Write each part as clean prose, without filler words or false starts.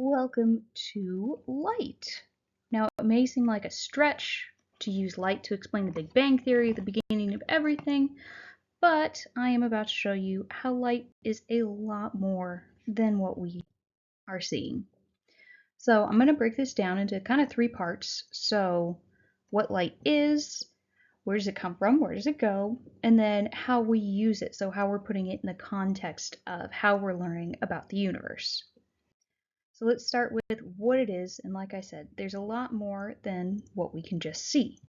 Welcome to light. Now, it may seem like a stretch to use light to explain the Big Bang Theory, the beginning of everything, but I am about to show you how light is a lot more than what we are seeing. So I'm going to break this down into kind of three parts. So what light is, where does it come from, where does it go, and then how we use it, so how we're putting it in the context of how we're learning about the universe. So let's start with what it is, and like I said, there's a lot more than what we can just see.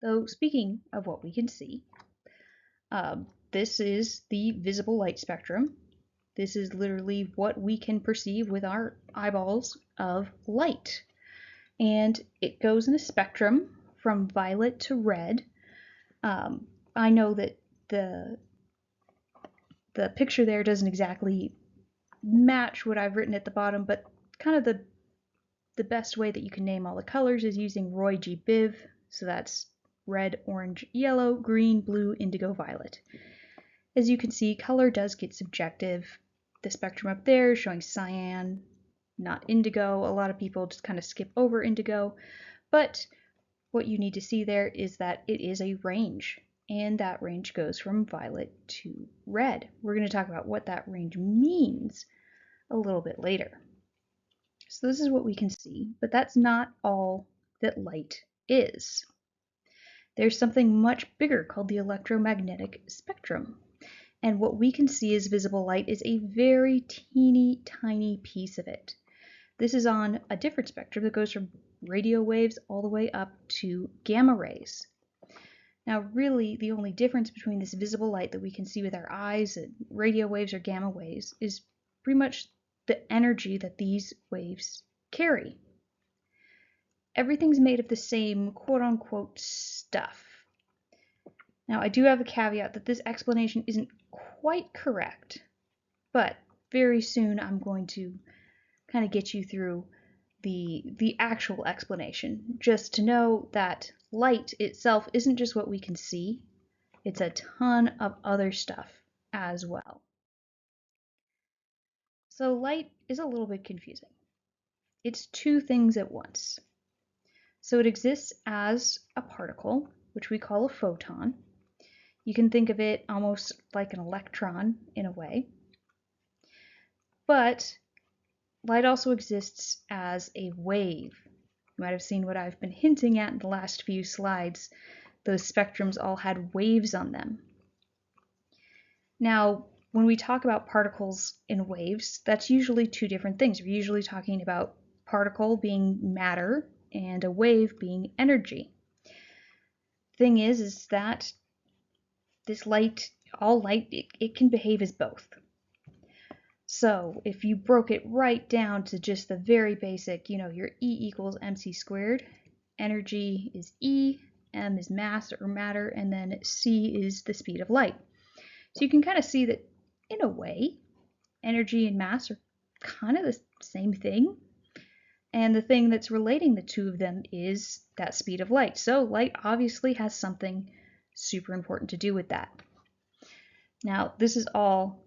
Though speaking of what we can see, this is the visible light spectrum. This is literally what we can perceive with our eyeballs of light. And it goes in a spectrum from violet to red. I know that the picture there doesn't exactly match what I've written at the bottom, but kind of the best way that you can name all the colors is using Roy G. Biv. So that's red, orange, yellow, green, blue, indigo, violet. As you can see, color does get subjective. The spectrum up there is showing cyan, not indigo. A lot of people just kind of skip over indigo, but what you need to see there is that it is a range, and that range goes from violet to red. We're going to talk about what that range means a little bit later. So this is what we can see, but that's not all that light is. There's something much bigger called the electromagnetic spectrum. And what we can see as visible light is a very teeny tiny piece of it. This is on a different spectrum that goes from radio waves all the way up to gamma rays. Now, really, the only difference between this visible light that we can see with our eyes and radio waves or gamma waves is pretty much the energy that these waves carry. Everything's made of the same quote-unquote stuff. Now, I do have a caveat that this explanation isn't quite correct, but very soon I'm going to kind of get you through the actual explanation, just to know that light itself isn't just what we can see, it's a ton of other stuff as well. So light is a little bit confusing. It's two things at once. So it exists as a particle, which we call a photon. You can think of it almost like an electron in a way. But light also exists as a wave. You might have seen what I've been hinting at in the last few slides. Those spectrums all had waves on them. Now, when we talk about particles in waves, that's usually two different things. We're usually talking about particle being matter and a wave being energy. Thing is that this light, all light, it can behave as both. So if you broke it right down to just the very basic, your E equals mc squared, energy is E, m is mass or matter, and then c is the speed of light. So you can kind of see that, in a way, energy and mass are kind of the same thing. And the thing that's relating the two of them is that speed of light. So light obviously has something super important to do with that. Now, this is all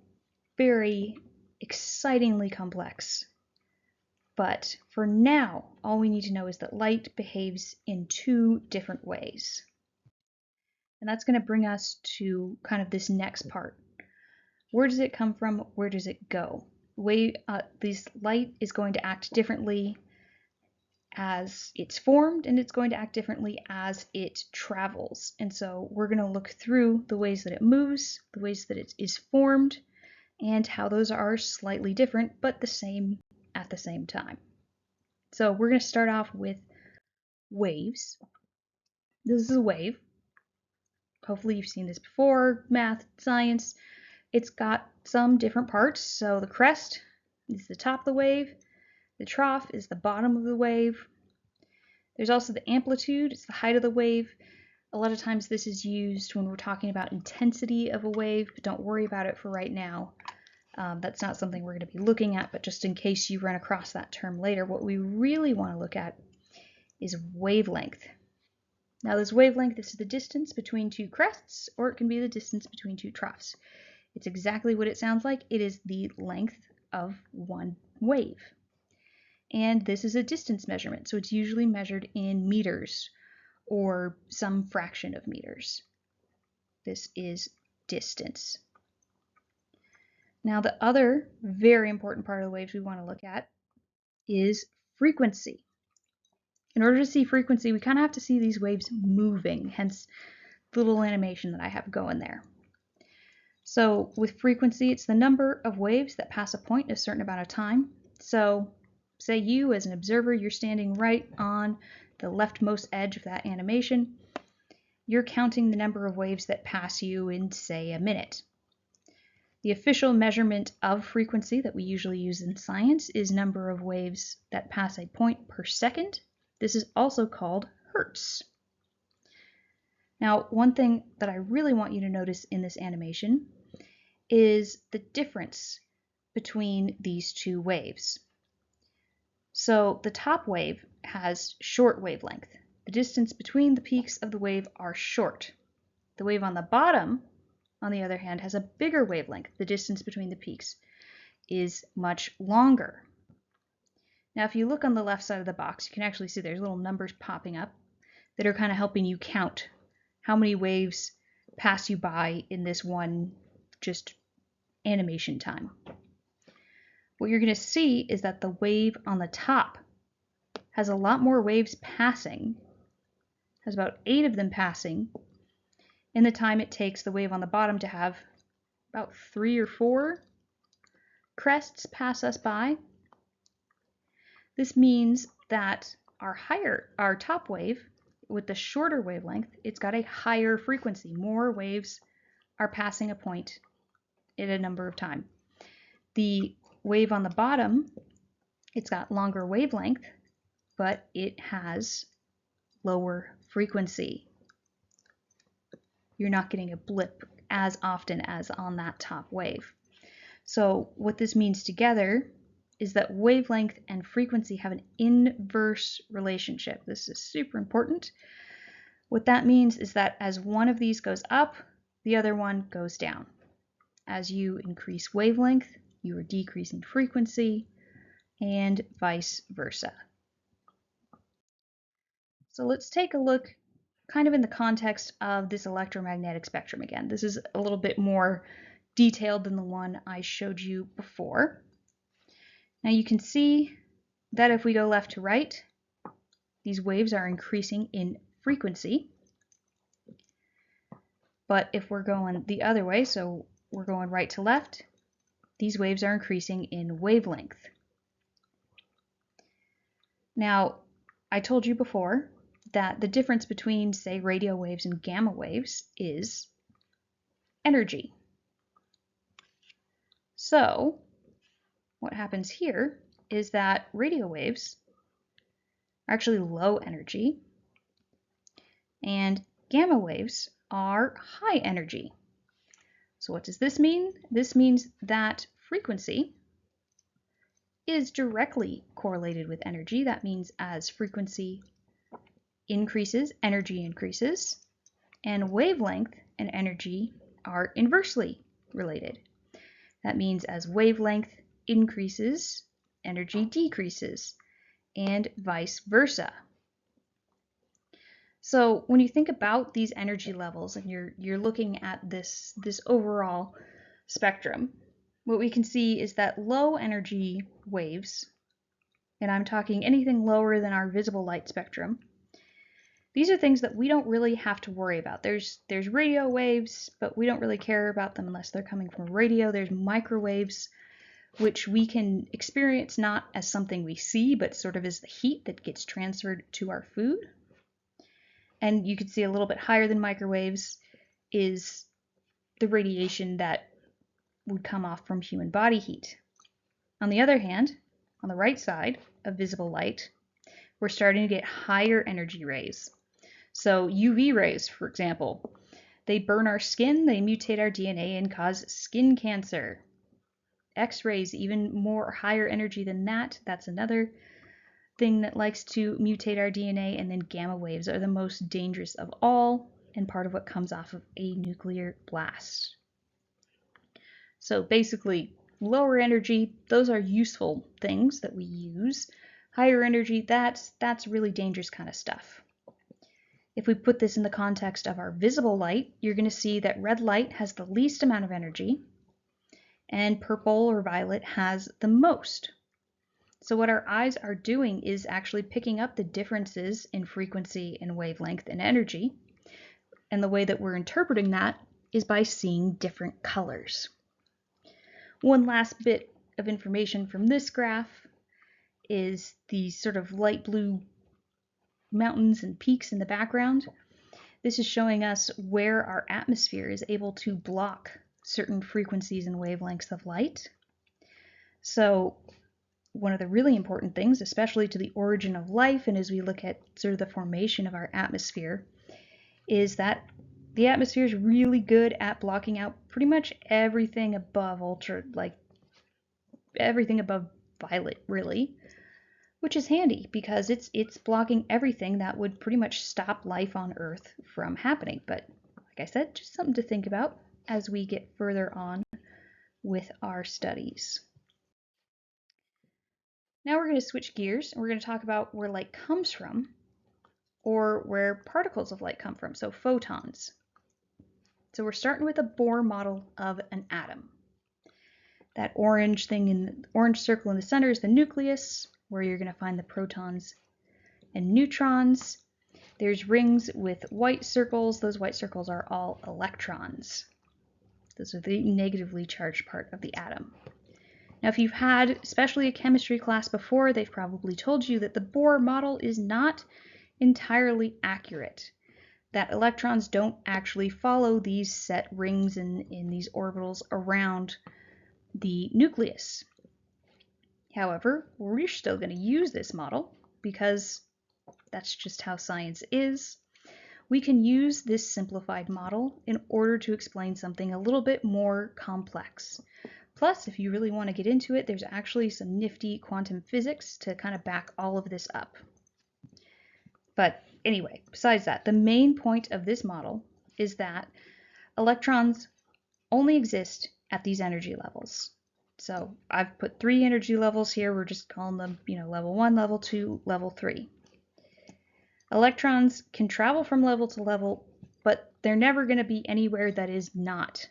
very excitingly complex. But for now, all we need to know is that light behaves in two different ways. And that's going to bring us to kind of this next part. Where does it come from? Where does it go? This light is going to act differently as it's formed, and it's going to act differently as it travels. And so we're going to look through the ways that it moves, the ways that it is formed, and how those are slightly different, but the same at the same time. So we're going to start off with waves. This is a wave. Hopefully you've seen this before, math, science. It's got some different parts. So the crest is the top of the wave. The trough is the bottom of the wave. There's also the amplitude. It's the height of the wave. A lot of times this is used when we're talking about intensity of a wave, but don't worry about it for right now. That's not something we're going to be looking at, but just in case you run across that term later, what we really want to look at is wavelength. Now this wavelength is the distance between two crests, or it can be the distance between two troughs. It's exactly what it sounds like. It is the length of one wave. And this is a distance measurement, so it's usually measured in meters or some fraction of meters. This is distance. Now, the other very important part of the waves we want to look at is frequency. In order to see frequency, we kind of have to see these waves moving, hence the little animation that I have going there. So with frequency, it's the number of waves that pass a point in a certain amount of time. So say you, as an observer, you're standing right on the leftmost edge of that animation. You're counting the number of waves that pass you in, say, a minute. The official measurement of frequency that we usually use in science is number of waves that pass a point per second. This is also called hertz. Now, one thing that I really want you to notice in this animation is the difference between these two waves. So the top wave has short wavelength. The distance between the peaks of the wave are short. The wave on the bottom, on the other hand, has a bigger wavelength. The distance between the peaks is much longer. Now, if you look on the left side of the box, you can actually see there's little numbers popping up that are kind of helping you count how many waves pass you by in this one just animation time. What you're going to see is that the wave on the top has a lot more waves passing, has about 8 of them passing, in the time it takes the wave on the bottom to have about 3 or 4 crests pass us by. This means that our top wave, with the shorter wavelength, it's got a higher frequency. More waves are passing a point in a number of time. The wave on the bottom, it's got longer wavelength, but it has lower frequency. You're not getting a blip as often as on that top wave. So what this means together is that wavelength and frequency have an inverse relationship. This is super important. What that means is that as one of these goes up, the other one goes down. As you increase wavelength, you are decreasing frequency, and vice versa. So let's take a look kind of in the context of this electromagnetic spectrum again. This is a little bit more detailed than the one I showed you before. Now you can see that if we go left to right, these waves are increasing in frequency. But if we're going the other way, so we're going right to left, these waves are increasing in wavelength. Now, I told you before that the difference between, say, radio waves and gamma waves is energy. So what happens here is that radio waves are actually low energy and gamma waves are high energy. So what does this mean? This means that frequency is directly correlated with energy. That means as frequency increases, energy increases, and wavelength and energy are inversely related. That means as wavelength increases, energy decreases, and vice versa. So when you think about these energy levels and you're looking at this overall spectrum, what we can see is that low energy waves, and I'm talking anything lower than our visible light spectrum, these are things that we don't really have to worry about. There's radio waves, but we don't really care about them unless they're coming from a radio. There's microwaves, which we can experience not as something we see, but sort of as the heat that gets transferred to our food. And you can see a little bit higher than microwaves is the radiation that would come off from human body heat. On the other hand, on the right side of visible light, we're starting to get higher energy rays. So UV rays, for example, they burn our skin, they mutate our DNA and cause skin cancer. X-rays, even more higher energy than that, that's another thing that likes to mutate our DNA. And then gamma waves are the most dangerous of all and part of what comes off of a nuclear blast. So basically, Lower energy, those are useful things that we use. Higher energy, that's really dangerous kind of stuff. If we put this in the context of our visible light, you're going to see that red light has the least amount of energy and purple or violet has the most. So what our eyes are doing is actually picking up the differences in frequency and wavelength and energy. And the way that we're interpreting that is by seeing different colors. One last bit of information from this graph is the sort of light blue mountains and peaks in the background. This is showing us where our atmosphere is able to block certain frequencies and wavelengths of light. So one of the really important things, especially to the origin of life and as we look at sort of the formation of our atmosphere, is that the atmosphere is really good at blocking out pretty much everything above everything above violet, really, which is handy because it's blocking everything that would pretty much stop life on Earth from happening. But like I said, just something to think about as we get further on with our studies. Now we're going to switch gears and we're going to talk about where light comes from, or where particles of light come from, so photons. So we're starting with a Bohr model of an atom. That orange circle in the center is the nucleus, where you're going to find the protons and neutrons. There's rings with white circles. Those white circles are all electrons. Those are the negatively charged part of the atom. Now, if you've had especially a chemistry class before, they've probably told you that the Bohr model is not entirely accurate, that electrons don't actually follow these set rings in these orbitals around the nucleus. However, we're still going to use this model because that's just how science is. We can use this simplified model in order to explain something a little bit more complex. Plus, if you really want to get into it, there's actually some nifty quantum physics to kind of back all of this up. But anyway, besides that, the main point of this model is that electrons only exist at these energy levels. So I've put 3 energy levels here. We're just calling them, level 1, level 2, level 3. Electrons can travel from level to level, but they're never going to be anywhere that is not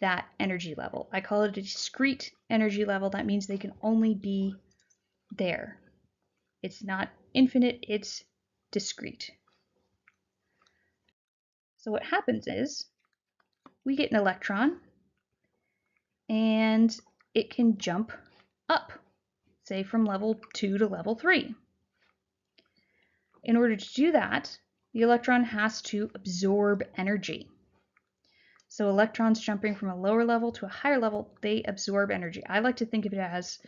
that energy level. I call it a discrete energy level. That means they can only be there. It's not infinite, it's discrete. So what happens is we get an electron and it can jump up, say from level 2 to level 3. In order to do that, the electron has to absorb energy. So electrons jumping from a lower level to a higher level, they absorb energy. I like to think of it as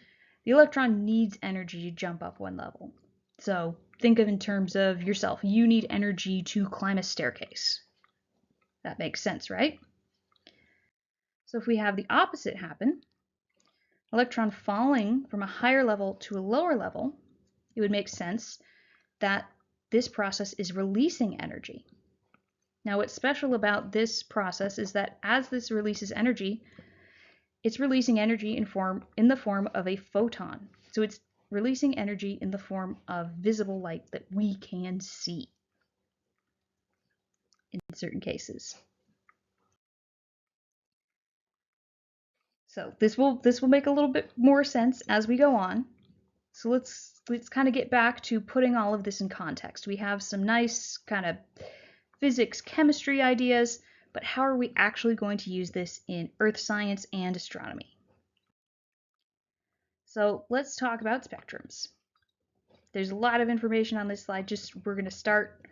the electron needs energy to jump up one level. So think of in terms of yourself. You need energy to climb a staircase. That makes sense, right? So if we have the opposite happen, electron falling from a higher level to a lower level, it would make sense that this process is releasing energy. Now, what's special about this process is that as this releases energy, it's releasing energy in the form of a photon. So it's releasing energy in the form of visible light that we can see in certain cases. So this will make a little bit more sense as we go on. So let's kind of get back to putting all of this in context. We have some nice kind of physics, chemistry ideas, but how are we actually going to use this in earth science and astronomy? So let's talk about spectrums. There's a lot of information on this slide. We're going to start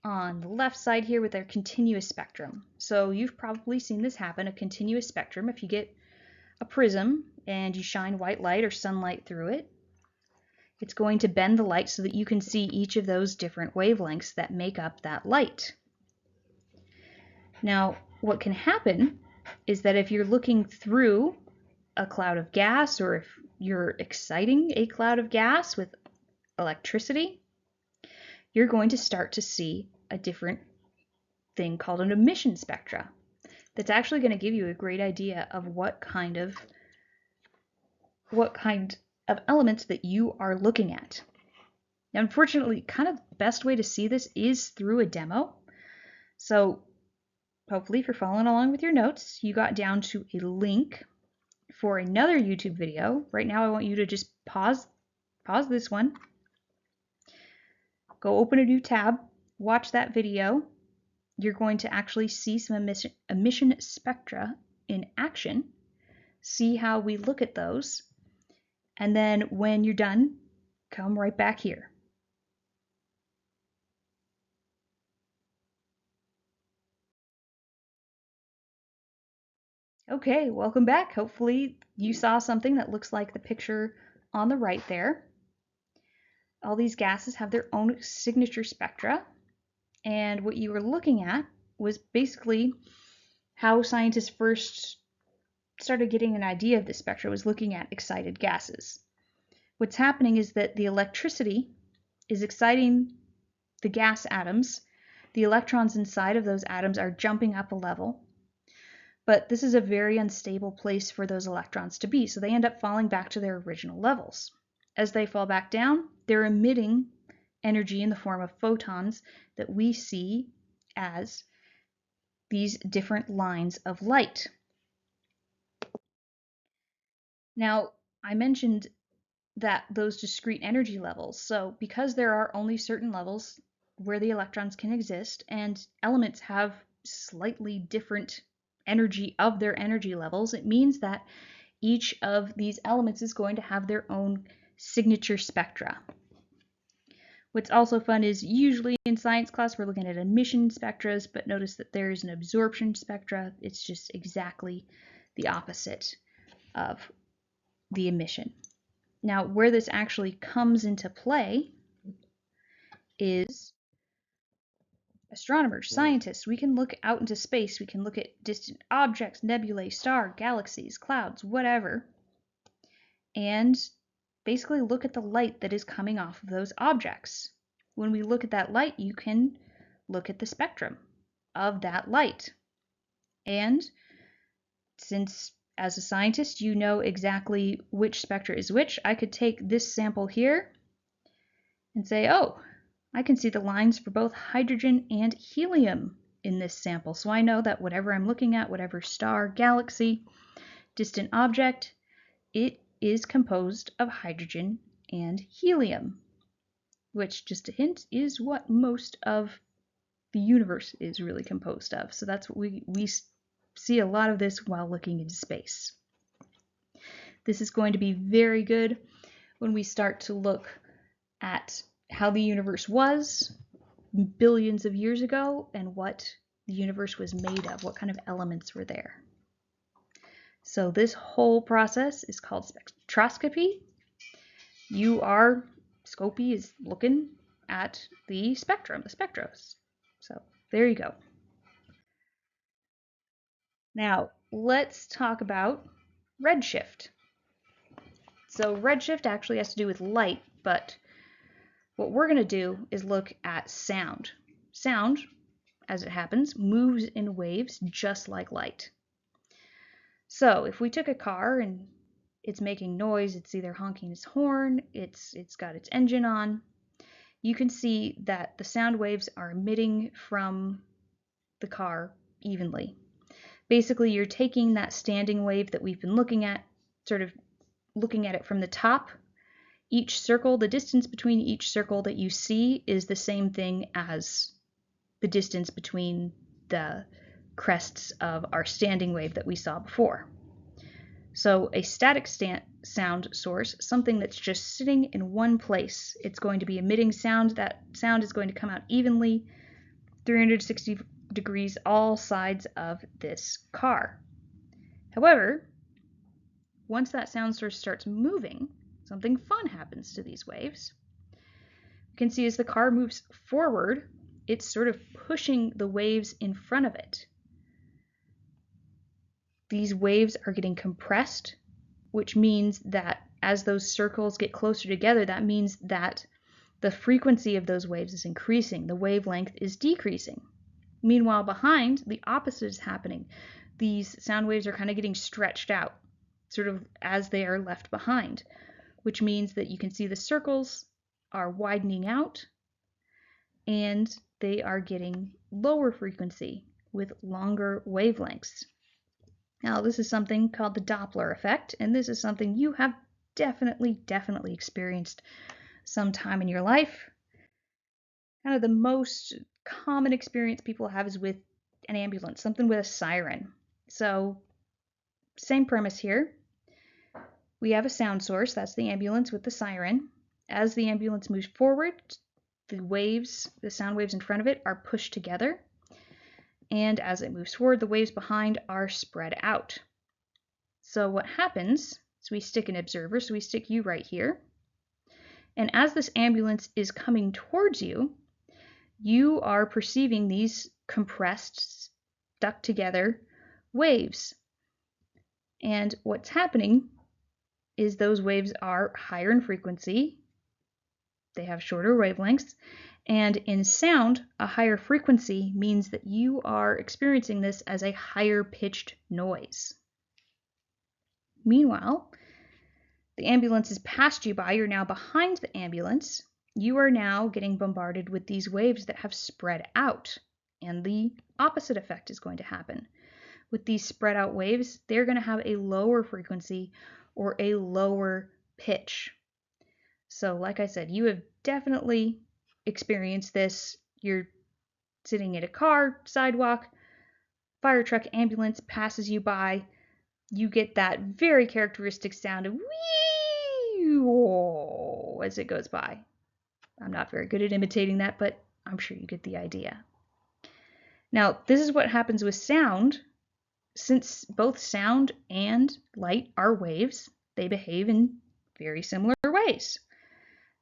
on the left side here with our continuous spectrum. So you've probably seen this happen, a continuous spectrum. If you get a prism and you shine white light or sunlight through it, it's going to bend the light so that you can see each of those different wavelengths that make up that light. Now, what can happen is that if you're looking through a cloud of gas, or if you're exciting a cloud of gas with electricity, you're going to start to see a different thing called an emission spectra. That's actually going to give you a great idea of what kind of what kind of elements that you are looking at. Now, unfortunately, kind of the best way to see this is through a demo. So hopefully if you're following along with your notes, you got down to a link for another YouTube video. Right now I want you to just pause this one, go open a new tab, watch that video. You're going to actually see some emission spectra in action, see how we look at those, and then when you're done, come right back here. Okay, welcome back. Hopefully you saw something that looks like the picture on the right there. All these gases have their own signature spectra, and what you were looking at was basically how scientists first started getting an idea of the spectra, was looking at excited gases. What's happening is that the electricity is exciting the gas atoms. The electrons inside of those atoms are jumping up a level. But this is a very unstable place for those electrons to be, so they end up falling back to their original levels. As they fall back down, they're emitting energy in the form of photons that we see as these different lines of light. Now, I mentioned that those discrete energy levels, so because there are only certain levels where the electrons can exist, and elements have slightly different energy of their energy levels, it means that each of these elements is going to have their own signature spectra. What's also fun is usually in science class we're looking at emission spectras, but notice that there is an absorption spectra. It's just exactly the opposite of the emission. Now, where this actually comes into play is astronomers, scientists. We can look out into space. We can look at distant objects, nebulae, star, galaxies, clouds, whatever, and basically look at the light that is coming off of those objects. When we look at that light, you can look at the spectrum of that light. And since as a scientist you know exactly which spectra is which, I could take this sample here and say, oh, I can see the lines for both hydrogen and helium in this sample. So I know that whatever I'm looking at, whatever star, galaxy, distant object, it is composed of hydrogen and helium, which, just a hint, is what most of the universe is really composed of. So that's what we see a lot of this while looking into space. This is going to be very good when we start to look at how the universe was billions of years ago and what the universe was made of, what kind of elements were there. So this whole process is called spectroscopy. Scopy is looking at the spectrum, the spectros. So there you go. Now let's talk about redshift. So redshift actually has to do with light, but what we're going to do is look at sound. Sound, as it happens, moves in waves just like light. So if we took a car and it's making noise, it's either honking its horn, it's got its engine on, you can see that the sound waves are emitting from the car evenly. Basically, you're taking that standing wave that we've been looking at, sort of looking at it from the top. Each circle, the distance between each circle that you see is the same thing as the distance between the crests of our standing wave that we saw before. So a static sound source, something that's just sitting in one place, it's going to be emitting sound. That sound is going to come out evenly, 360 degrees all sides of this car. However, once that sound source starts moving, something fun happens to these waves. You can see as the car moves forward, it's sort of pushing the waves in front of it. These waves are getting compressed, which means that as those circles get closer together, that means that the frequency of those waves is increasing, the wavelength is decreasing. Meanwhile, behind, the opposite is happening. These sound waves are kind of getting stretched out. sort of as they are left behind, which means that you can see the circles are widening out and they are getting lower frequency with longer wavelengths. Now, this is something called the Doppler effect, and this is something you have definitely experienced sometime in your life. Kind of the most common experience people have is with an ambulance, something with a siren. So, same premise here. We have a sound source, that's the ambulance with the siren. As the ambulance moves forward, the sound waves in front of it are pushed together. And as it moves forward, the waves behind are spread out. So what happens is we stick an observer, so we stick you right here. And as this ambulance is coming towards you, you are perceiving these compressed, stuck together waves. And what's happening is those waves are higher in frequency, they have shorter wavelengths, and in sound, a higher frequency means that you are experiencing this as a higher pitched noise. Meanwhile, the ambulance has passed you by, you're now behind the ambulance, you are now getting bombarded with these waves that have spread out, and the opposite effect is going to happen. With these spread out waves, they're going to have a lower frequency or a lower pitch. So like I said, you have definitely experienced this. You're sitting in a car, sidewalk, fire truck, ambulance passes you by. You get that very characteristic sound of wee as it goes by. I'm not very good at imitating that, but I'm sure you get the idea. Now, this is what happens with sound. Since both sound and light are waves, they behave in very similar ways.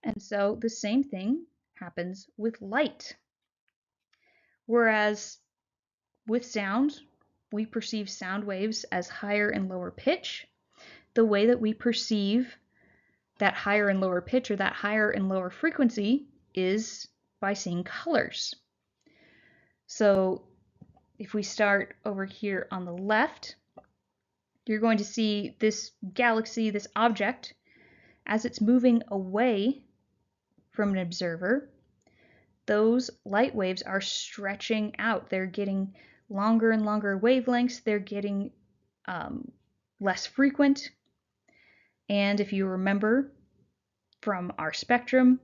And so the same thing happens with light. Whereas with sound, we perceive sound waves as higher and lower pitch. The way that we perceive that higher and lower pitch or that higher and lower frequency is by seeing colors. So if we start over here on the left, you're going to see this galaxy, this object, as it's moving away from an observer, those light waves are stretching out. They're getting longer and longer wavelengths. They're getting less frequent. And if you remember from our spectrum,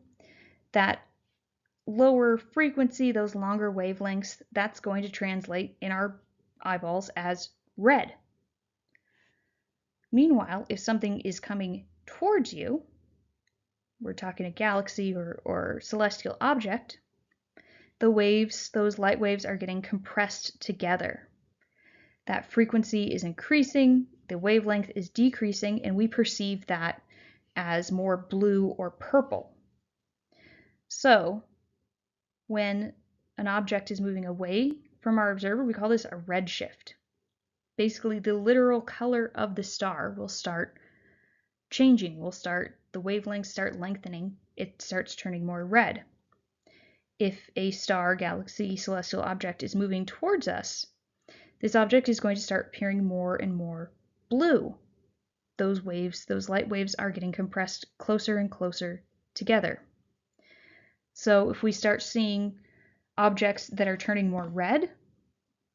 that lower frequency, those longer wavelengths, that's going to translate in our eyeballs as red. Meanwhile, if something is coming towards you, we're talking a galaxy or celestial object, the waves, those light waves, are getting compressed together. That frequency is increasing, the wavelength is decreasing, and we perceive that as more blue or purple. So when an object is moving away from our observer, we call this a redshift. Basically, the literal color of the star will start changing, the wavelengths start lengthening, it starts turning more red. If a star, galaxy, celestial object is moving towards us, this object is going to start appearing more and more blue. Those waves, those light waves, are getting compressed closer and closer together. So if we start seeing objects that are turning more red,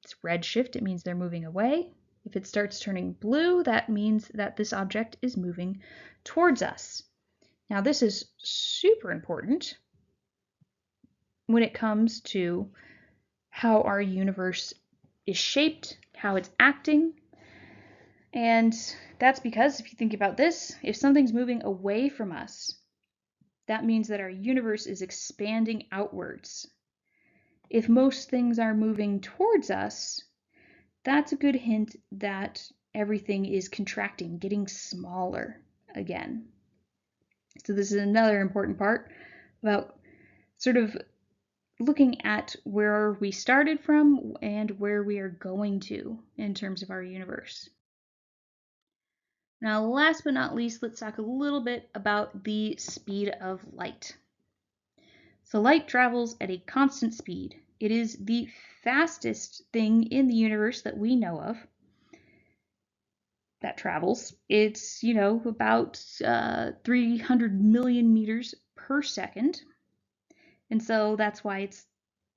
it's redshift, it means they're moving away. If it starts turning blue, that means that this object is moving towards us. Now this is super important when it comes to how our universe is shaped, how it's acting. And that's because if you think about this, if something's moving away from us, that means that our universe is expanding outwards. If most things are moving towards us, that's a good hint that everything is contracting, getting smaller again. So this is another important part about sort of looking at where we started from and where we are going to in terms of our universe. Now, last but not least, let's talk a little bit about the speed of light. So light travels at a constant speed. It is the fastest thing in the universe that we know of. that travels. It's, about 300 million meters per second. And so that's why it's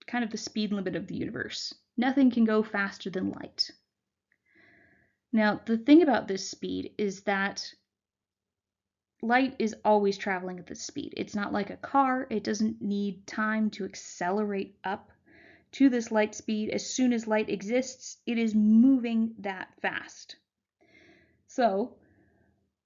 kind of the speed limit of the universe. Nothing can go faster than light. Now, the thing about this speed is that light is always traveling at this speed. It's not like a car. It doesn't need time to accelerate up to this light speed. As soon as light exists, it is moving that fast. So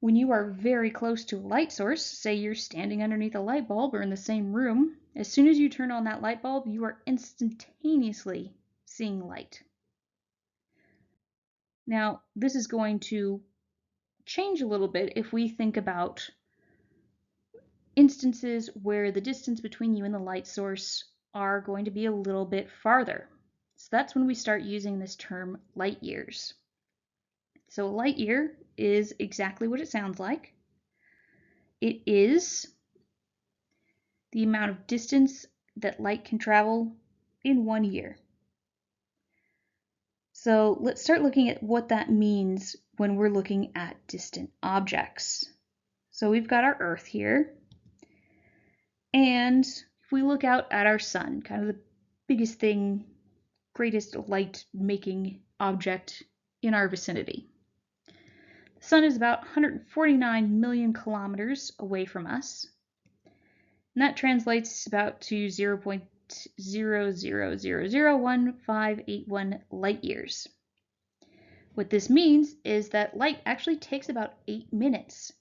when you are very close to a light source, say you're standing underneath a light bulb or in the same room, as soon as you turn on that light bulb, you are instantaneously seeing light. Now, this is going to change a little bit if we think about instances where the distance between you and the light source are going to be a little bit farther. So that's when we start using this term light years. So a light year is exactly what it sounds like. It is the amount of distance that light can travel in 1 year. So let's start looking at what that means when we're looking at distant objects. So we've got our Earth here, and if we look out at our sun, kind of the biggest thing, greatest light-making object in our vicinity. The sun is about 149 million kilometers away from us, and that translates about to 0.00001581 light years. What this means is that light actually takes about 8 minutes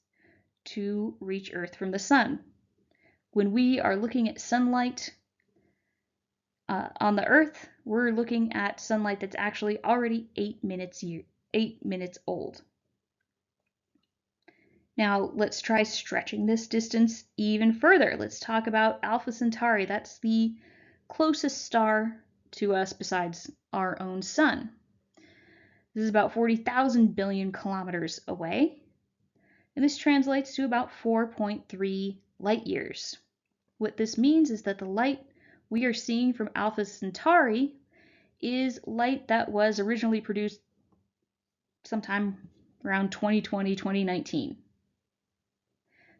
to reach Earth from the sun. When we are looking at sunlight on the Earth, we're looking at sunlight that's actually already 8 minutes old. Now let's try stretching this distance even further. Let's talk about Alpha Centauri. That's the closest star to us besides our own sun. This is about 40,000 billion kilometers away, and this translates to about 4.3 light years. What this means is that the light we are seeing from Alpha Centauri is light that was originally produced sometime around 2020, 2019.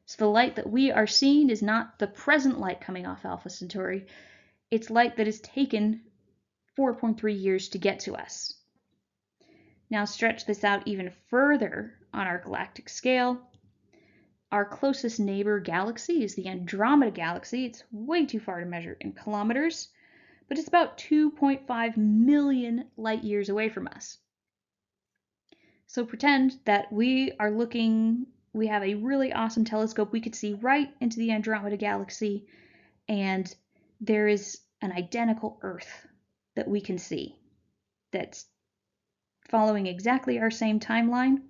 So the light that we are seeing is not the present light coming off Alpha Centauri. It's light that has taken 4.3 years to get to us. Now stretch this out even further on our galactic scale. Our closest neighbor galaxy is the Andromeda Galaxy. It's way too far to measure in kilometers, but it's about 2.5 million light years away from us. So pretend that we have a really awesome telescope. We could see right into the Andromeda Galaxy, and there is an identical Earth that we can see that's following exactly our same timeline.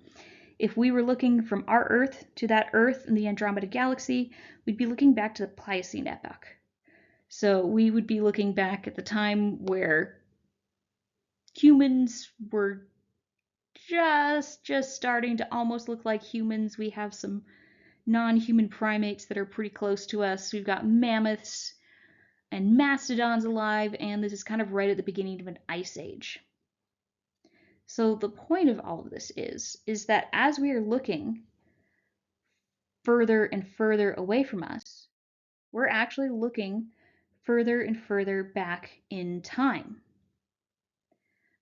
If we were looking from our Earth to that Earth in the Andromeda Galaxy, we'd be looking back to the Pliocene epoch. So we would be looking back at the time where humans were just starting to almost look like humans. We have some non-human primates that are pretty close to us. We've got mammoths and mastodons alive, and this is kind of right at the beginning of an ice age. So the point of all of this is that as we are looking further and further away from us, we're actually looking further and further back in time.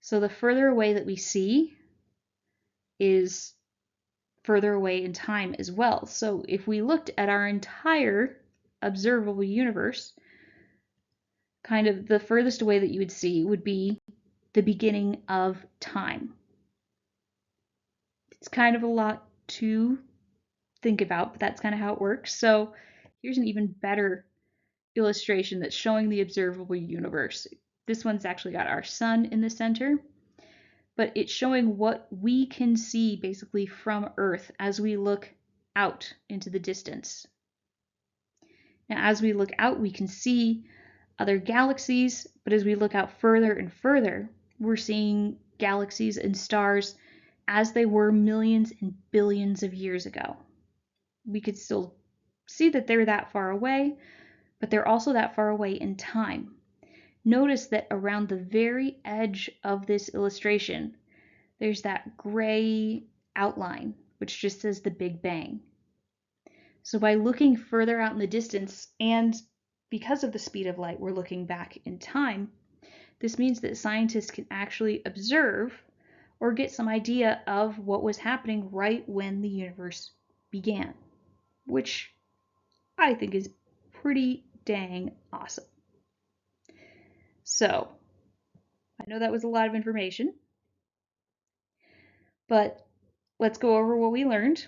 So the further away that we see is further away in time as well. So if we looked at our entire observable universe, kind of the furthest away that you would see would be the beginning of time. It's kind of a lot to think about, but that's kind of how it works. So here's an even better illustration that's showing the observable universe. This one's actually got our sun in the center, but it's showing what we can see basically from Earth as we look out into the distance. Now, as we look out, we can see other galaxies, but as we look out further and further, we're seeing galaxies and stars as they were millions and billions of years ago. We could still see that they're that far away, but they're also that far away in time. Notice that around the very edge of this illustration, there's that gray outline, which just says the Big Bang. So by looking further out in the distance, and because of the speed of light, we're looking back in time, this means that scientists can actually observe or get some idea of what was happening right when the universe began, which I think is pretty dang awesome. So, I know that was a lot of information, but let's go over what we learned.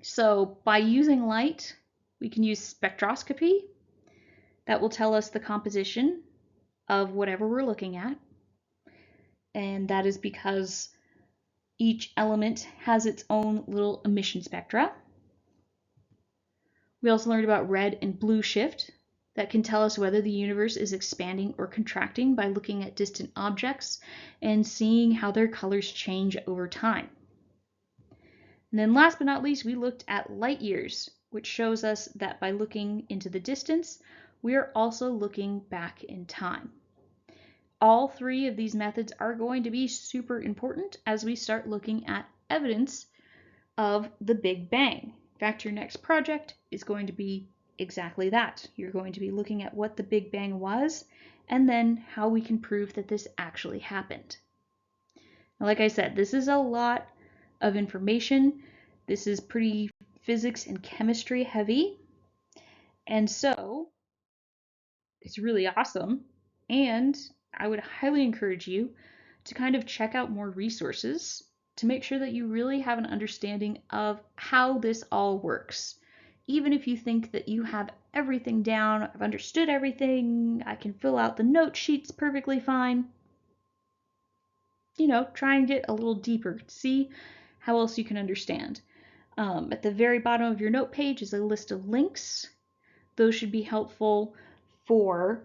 So, by using light, we can use spectroscopy. That will tell us the composition of whatever we're looking at. And that is because each element has its own little emission spectra. We also learned about red and blue shift. That can tell us whether the universe is expanding or contracting by looking at distant objects and seeing how their colors change over time. And then last but not least, we looked at light years, which shows us that by looking into the distance, we are also looking back in time. All three of these methods are going to be super important as we start looking at evidence of the Big Bang. In fact, your next project is going to be exactly that. You're going to be looking at what the Big Bang was and then how we can prove that this actually happened. Now, like I said, this is a lot of information. This is pretty physics and chemistry heavy. And so it's really awesome. And I would highly encourage you to kind of check out more resources to make sure that you really have an understanding of how this all works. Even if you think that you have everything down, I've understood everything, I can fill out the note sheets perfectly fine, try and get a little deeper, see how else you can understand. At the very bottom of your note page is a list of links. Those should be helpful for,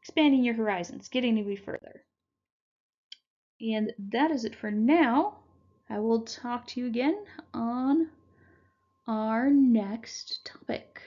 expanding your horizons, getting to be further. And that is it for now. I will talk to you again on our next topic.